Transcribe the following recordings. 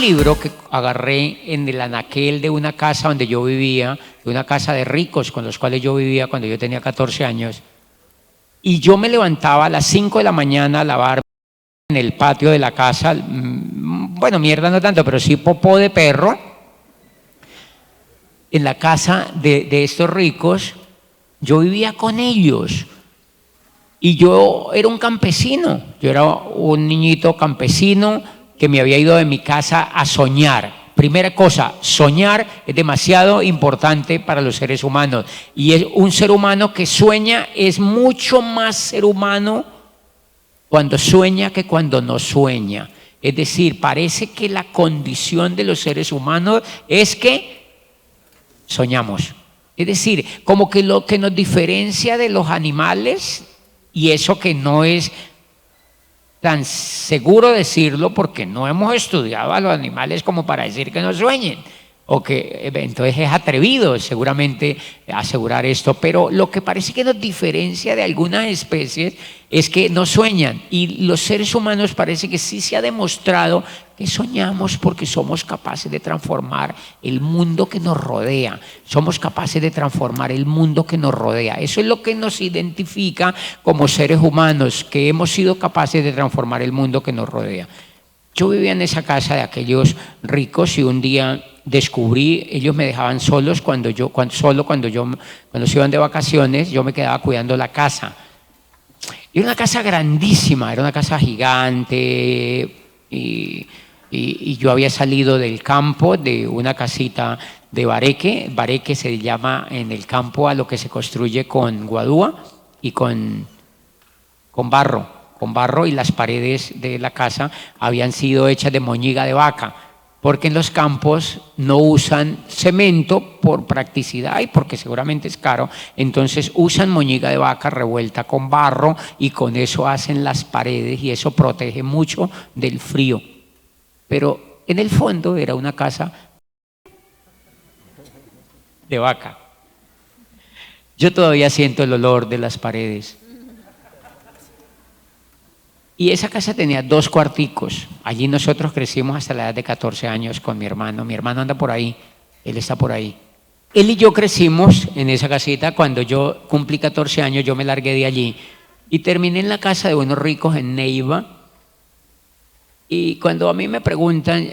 libro que agarré en el anaquel de una casa donde yo vivía, de una casa de ricos con los cuales yo vivía cuando yo tenía 14 años, y yo me levantaba a las 5 de la mañana a lavar en el patio de la casa, bueno, mierda no tanto, pero sí popó de perro, en la casa de estos ricos. Yo vivía con ellos y yo era un campesino, yo era un niñito campesino que me había ido de mi casa a soñar. Primera cosa, soñar es demasiado importante para los seres humanos, y es un ser humano que sueña es mucho más ser humano cuando sueña que cuando no sueña. Es decir, parece que la condición de los seres humanos es que soñamos. Es decir, como que lo que nos diferencia de los animales, y eso que no es tan seguro decirlo porque no hemos estudiado a los animales como para decir que no sueñen, o que entonces es atrevido seguramente asegurar esto, pero lo que parece que nos diferencia de algunas especies es que no sueñan, y los seres humanos parece que sí se ha demostrado que soñamos porque somos capaces de transformar el mundo que nos rodea, somos capaces de transformar el mundo que nos rodea. Eso es lo que nos identifica como seres humanos, que hemos sido capaces de transformar el mundo que nos rodea. Yo vivía en esa casa de aquellos ricos y un día descubrí, ellos me dejaban solos cuando se iban de vacaciones, yo me quedaba cuidando la casa. Y era una casa grandísima, era una casa gigante, y yo había salido del campo, de una casita de bareque. Bareque se llama en el campo a lo que se construye con guadúa y con barro, y las paredes de la casa habían sido hechas de moñiga de vaca, porque en los campos no usan cemento por practicidad y porque seguramente es caro, entonces usan moñiga de vaca revuelta con barro y con eso hacen las paredes, y eso protege mucho del frío. Pero en el fondo era una casa de vaca. Yo todavía siento el olor de las paredes. Y esa casa tenía 2 cuarticos. Allí nosotros crecimos hasta la edad de 14 años con mi hermano. Mi hermano anda por ahí, él está por ahí. Él y yo crecimos en esa casita. Cuando yo cumplí 14 años, yo me largué de allí y terminé en la casa de unos ricos en Neiva. Y cuando a mí me preguntan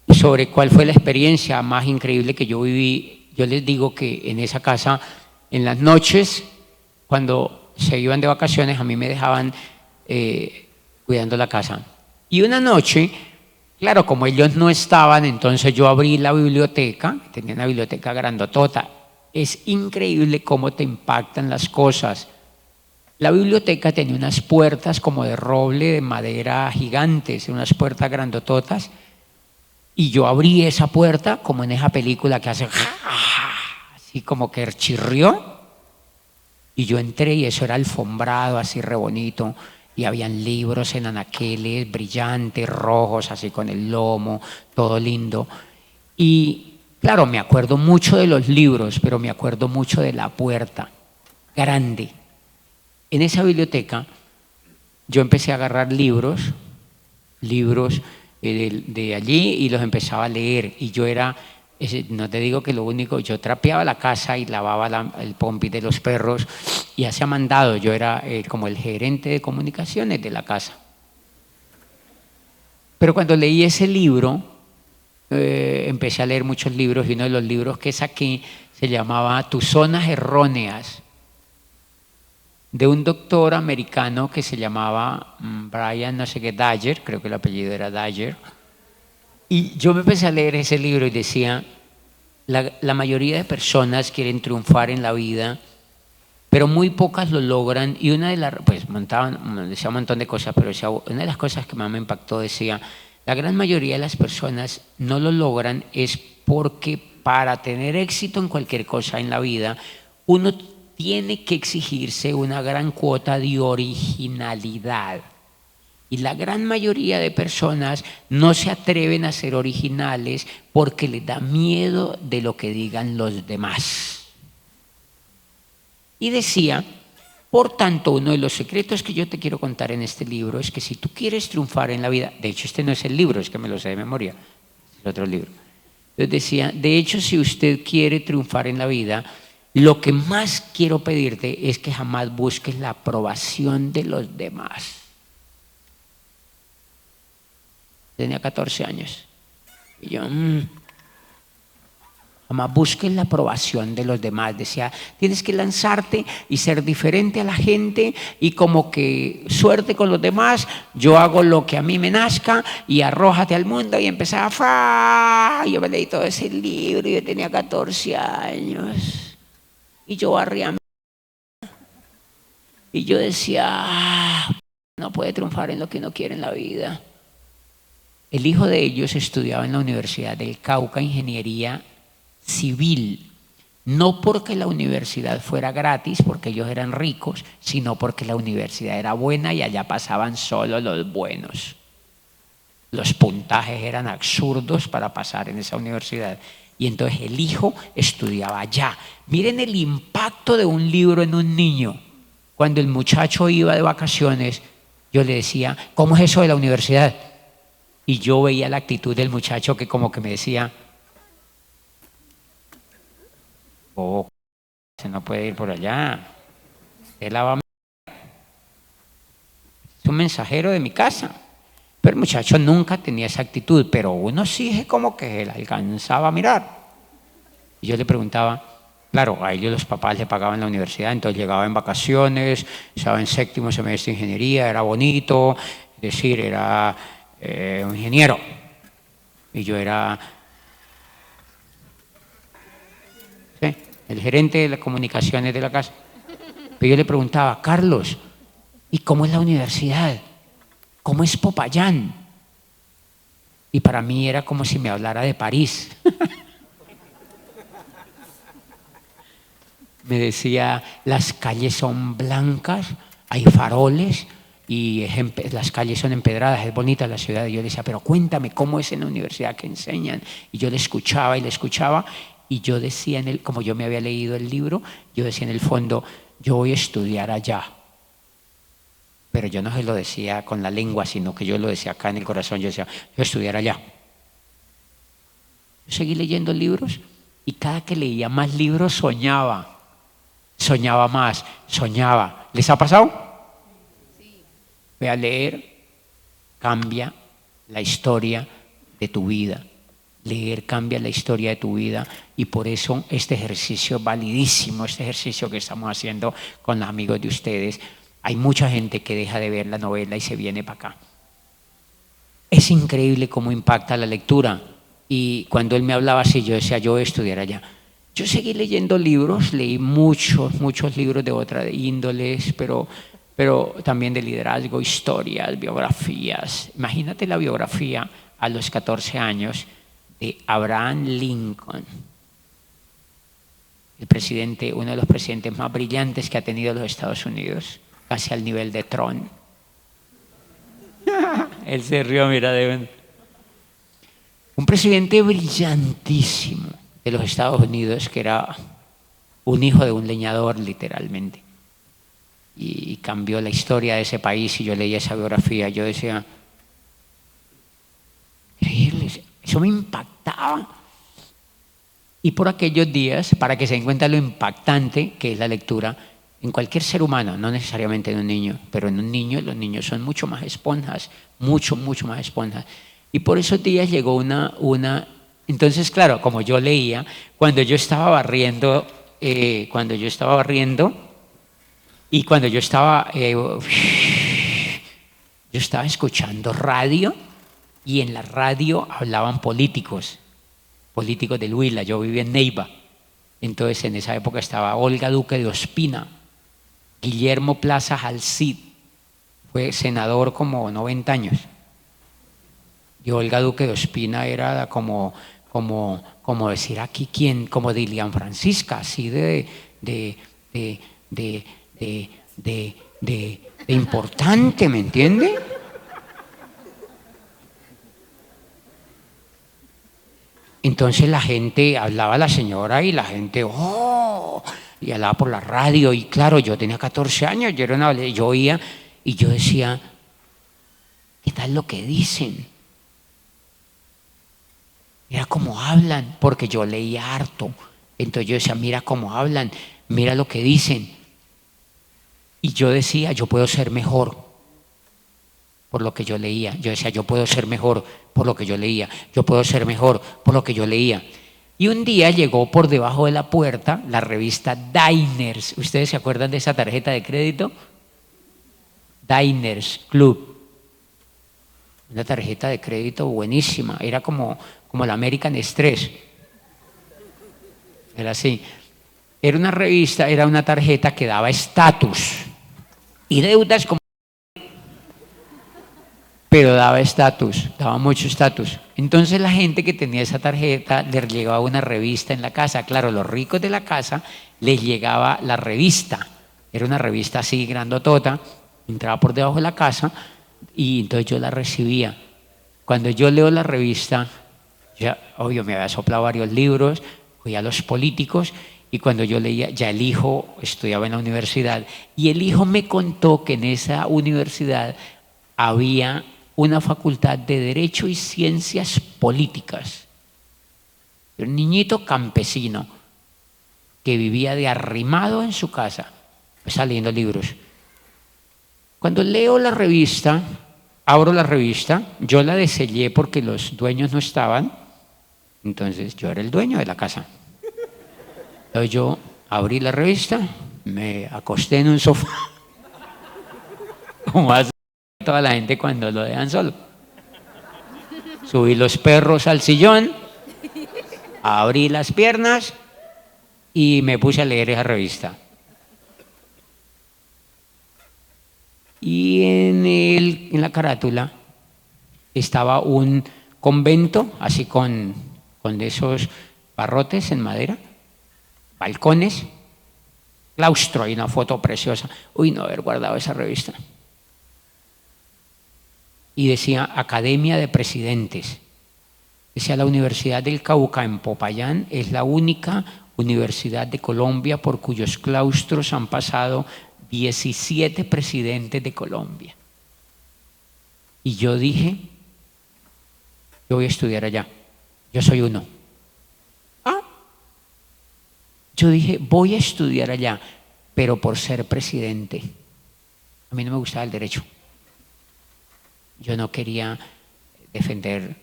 sobre cuál fue la experiencia más increíble que yo viví, yo les digo que en esa casa, en las noches, cuando se iban de vacaciones, a mí me dejaban cuidando la casa. Y una noche, claro, como ellos no estaban, entonces yo abrí la biblioteca, tenía una biblioteca grandotota. Es increíble cómo te impactan las cosas. La biblioteca tenía unas puertas como de roble, de madera gigantes, unas puertas grandototas, y yo abrí esa puerta como en esa película que hace así como que chirrió, y yo entré y eso era alfombrado así re bonito, y habían libros en anaqueles brillantes, rojos, así con el lomo, todo lindo. Y claro, me acuerdo mucho de los libros, pero me acuerdo mucho de la puerta grande. En esa biblioteca yo empecé a agarrar libros de allí, y los empezaba a leer, y yo era, no te digo que lo único, yo trapeaba la casa y lavaba el pompi de los perros y hacía mandado. Yo era como el gerente de comunicaciones de la casa. Pero cuando leí ese libro, empecé a leer muchos libros, y uno de los libros que saqué se llamaba Tus zonas erróneas, de un doctor americano que se llamaba Brian no sé qué Dyer, creo que el apellido era Dyer. Y yo me empecé a leer ese libro y decía, la mayoría de personas quieren triunfar en la vida, pero muy pocas lo logran. Y una de las, pues decía un montón de cosas, pero una de las cosas que más me impactó decía, la gran mayoría de las personas no lo logran es porque para tener éxito en cualquier cosa en la vida, uno tiene que exigirse una gran cuota de originalidad. Y la gran mayoría de personas no se atreven a ser originales porque les da miedo de lo que digan los demás. Y decía Por tanto, uno de los secretos que yo te quiero contar en este libro es que si tú quieres triunfar en la vida, de hecho este no es el libro, es que me lo sé de memoria, es el otro libro. Entonces decía, de hecho si usted quiere triunfar en la vida, lo que más quiero pedirte es que jamás busques la aprobación de los demás. Tenía 14 años. Y yo, jamás busques la aprobación de los demás. Decía, tienes que lanzarte y ser diferente a la gente y como que suerte con los demás, yo hago lo que a mí me nazca y arrójate al mundo y empezaba. Yo me leí todo ese libro y yo tenía 14 años. Y yo barría. Y yo decía, no puede triunfar en lo que uno quiere en la vida. El hijo de ellos estudiaba en la Universidad del Cauca Ingeniería Civil, no porque la universidad fuera gratis, porque ellos eran ricos, sino porque la universidad era buena y allá pasaban solo los buenos. Los puntajes eran absurdos para pasar en esa universidad. Y entonces el hijo estudiaba allá. Miren el impacto de un libro en un niño. Cuando el muchacho iba de vacaciones, yo le decía, ¿cómo es eso de la universidad? Y yo veía la actitud del muchacho que como que me decía, oh, se no puede ir por allá. Él va a... Es un mensajero de mi casa. Pero el muchacho nunca tenía esa actitud, pero uno sí como que la alcanzaba a mirar. Y yo le preguntaba, claro, a ellos los papás le pagaban la universidad, entonces llegaba en vacaciones, estaba en séptimo semestre de ingeniería, era bonito, es decir, era un ingeniero. Y yo era el gerente de las comunicaciones de la casa. Pero yo le preguntaba, Carlos, ¿y cómo es la universidad? ¿Cómo es Popayán? Y para mí era como si me hablara de París. Me decía, las calles son blancas, hay faroles y las calles son empedradas, es bonita la ciudad. Y yo le decía, pero cuéntame, ¿cómo es en la universidad que enseñan? Y yo le escuchaba y yo decía, como yo me había leído el libro, yo decía en el fondo, yo voy a estudiar allá. Pero yo no se lo decía con la lengua, sino que yo lo decía acá en el corazón, yo decía, yo voy a estudiar allá. Yo seguí leyendo libros y cada que leía más libros soñaba más, soñaba. ¿Les ha pasado? Sí. Ve a leer, cambia la historia de tu vida. Leer cambia la historia de tu vida y por eso este ejercicio es validísimo, este ejercicio que estamos haciendo con los amigos de ustedes. Hay mucha gente que deja de ver la novela y se viene para acá. Es increíble cómo impacta la lectura. Y cuando él me hablaba así, yo decía, yo voy a estudiar allá. Yo seguí leyendo libros, leí muchos libros de otra índoles, pero también de liderazgo, historias, biografías. Imagínate la biografía a los 14 años de Abraham Lincoln, el presidente, uno de los presidentes más brillantes que ha tenido los Estados Unidos, casi al nivel de Trump. Él se rió, mira, de un presidente brillantísimo de los Estados Unidos, que era un hijo de un leñador, literalmente. Y cambió la historia de ese país. Y yo leía esa biografía, yo decía, increíble, eso me impactaba. Y por aquellos días, para que se den cuenta lo impactante que es la lectura, en cualquier ser humano, no necesariamente en un niño, pero en un niño, los niños son mucho más esponjas, mucho más esponjas. Y por esos días llegó una... Entonces, claro, como yo leía, cuando yo estaba barriendo y cuando yo estaba escuchando radio y en la radio hablaban políticos del Huila. Yo vivía en Neiva. Entonces, en esa época estaba Olga Duque de Ospina, Guillermo Plaza Alcid, fue senador como 90 años. Y Olga Duque de Ospina era como decir aquí quién, como Dilian Francisca, así de importante, ¿me entiende? Entonces la gente, hablaba la señora y la gente, ¡oh! y hablaba por la radio, y claro, yo tenía 14 años, yo era una, yo oía, y yo decía, ¿qué tal lo que dicen? Mira cómo hablan, porque yo leía harto. Entonces yo decía, mira cómo hablan, mira lo que dicen. Y yo decía, yo puedo ser mejor por lo que yo leía. Yo decía, yo puedo ser mejor por lo que yo leía. Yo puedo ser mejor por lo que yo leía. Y un día llegó por debajo de la puerta la revista Diners. ¿Ustedes se acuerdan de esa tarjeta de crédito? Diners Club. Una tarjeta de crédito buenísima. Era como la American Express. Era así. Era una revista, era una tarjeta que daba estatus y deudas, pero daba estatus, daba mucho estatus. Entonces la gente que tenía esa tarjeta les llegaba una revista en la casa. Claro, los ricos de la casa les llegaba la revista. Era una revista así grandotota, entraba por debajo de la casa y entonces yo la recibía. Cuando yo leo la revista, ya, obvio, me había soplado varios libros, oía a los políticos, y cuando yo leía, ya el hijo estudiaba en la universidad, y el hijo me contó que en esa universidad había una facultad de Derecho y Ciencias Políticas. Un niñito campesino que vivía de arrimado en su casa, está leyendo libros. Cuando leo la revista, abro la revista, yo la desellé porque los dueños no estaban, entonces yo era el dueño de la casa. Entonces yo abrí la revista, me acosté en un sofá, como hace toda la gente cuando lo dejan solo. Subí los perros al sillón, abrí las piernas y me puse a leer esa revista. Y en la carátula estaba un convento, así con de esos barrotes en madera, balcones, claustro, hay una foto preciosa. Uy, no haber guardado esa revista. Y decía Academia de Presidentes. Decía, la Universidad del Cauca en Popayán es la única universidad de Colombia por cuyos claustros han pasado 17 presidentes de Colombia. Y yo dije, yo voy a estudiar allá. Yo soy uno. Yo dije, voy a estudiar allá, pero por ser presidente. A mí no me gustaba el derecho. Yo no quería defender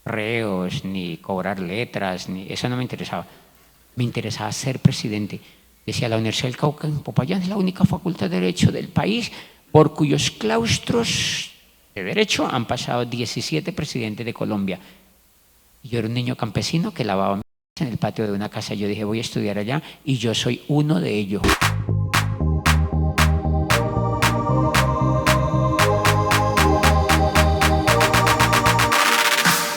reos, ni cobrar letras, ni eso no me interesaba. Me interesaba ser presidente. Decía, la Universidad del Cauca en Popayán es la única facultad de Derecho del país por cuyos claustros de Derecho han pasado 17 presidentes de Colombia. Y yo era un niño campesino que lavaba en el patio de una casa. Yo dije, voy a estudiar allá y yo soy uno de ellos.